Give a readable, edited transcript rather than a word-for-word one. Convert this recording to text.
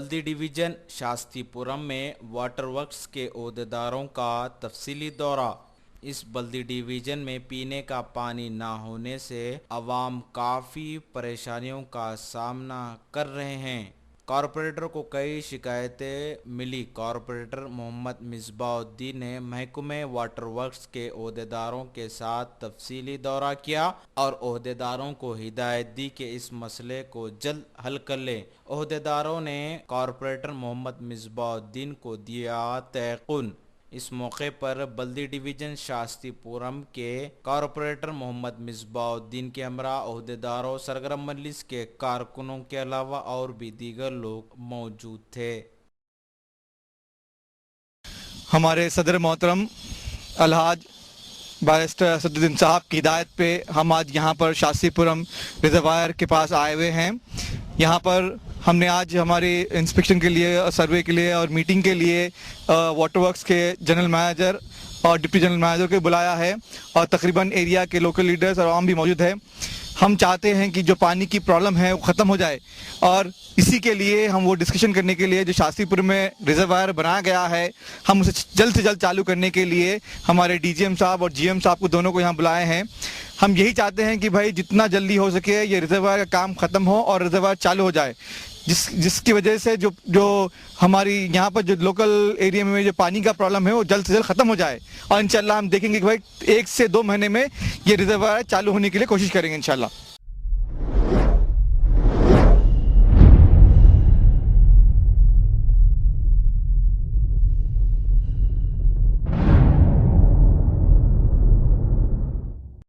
बल्दी division Shastripuram में water works के ओहदेदारों का तफसीली दौरा। इस बल्दी डिवीजन में पीने का पानी ना होने से अवाम काफ़ी परेशानियों का सामना कर रहे हैं। कॉरपोरेटर को कई शिकायतें मिली। कॉरपोरेटर मोहम्मद मिसबाउद्दीन ने महकमे वाटर वर्क्स के ओहदेदारों के साथ तफसीली दौरा किया और ओहदेदारों को हिदायत दी कि इस मसले को जल्द हल कर लें। ओहदेदारों ने कॉरपोरेटर मोहम्मद मिसबाउद्दीन को दिया तयक़ुन। इस मौके पर बल्दी डिवीजन शास्त्रीपुरम के कॉरपोरेटर मोहम्मद मिसबाउद्दीन के हमरा ओहदेदारों, सरगर्म मजलिस के कारकुनों के अलावा और भी दीगर लोग मौजूद थे। हमारे सदर मोहतरम अलहाज बैरिस्टर असदुद्दीन साहब की हिदायत पे हम आज यहाँ पर शास्त्रीपुरम रिजर्वायर के पास आए हुए हैं। यहाँ पर हमने आज हमारे इंस्पेक्शन के लिए, सर्वे के लिए और मीटिंग के लिए वाटर वर्क्स के जनरल मैनेजर और डिप्टी जनरल मैनेजर को बुलाया है और तकरीबन एरिया के लोकल लीडर्स और आवाम भी मौजूद है। हम चाहते हैं कि जो पानी की प्रॉब्लम है वो ख़त्म हो जाए और इसी के लिए हम वो डिस्कशन करने के लिए जो शास्त्रीपुर में रिजर्वायर बनाया गया है, हम उसे जल्द से जल्द चालू करने के लिए हमारे डीजीएम साहब और जीएम साहब को दोनों को यहाँ बुलाए हैं। हम यही चाहते हैं कि भाई जितना जल्दी हो सके ये रिजर्वायर का काम ख़त्म हो और रिजर्वायर चालू हो जाए, जिसकी वजह से जो हमारी यहाँ पर जो लोकल एरिया में जो पानी का प्रॉब्लम है वो जल्द से जल्द ख़त्म हो जाए और इंशाल्लाह हम देखेंगे कि भाई 1 से 2 महीने में ये रिजर्वायर चालू होने के लिए कोशिश करेंगे इंशाल्लाह।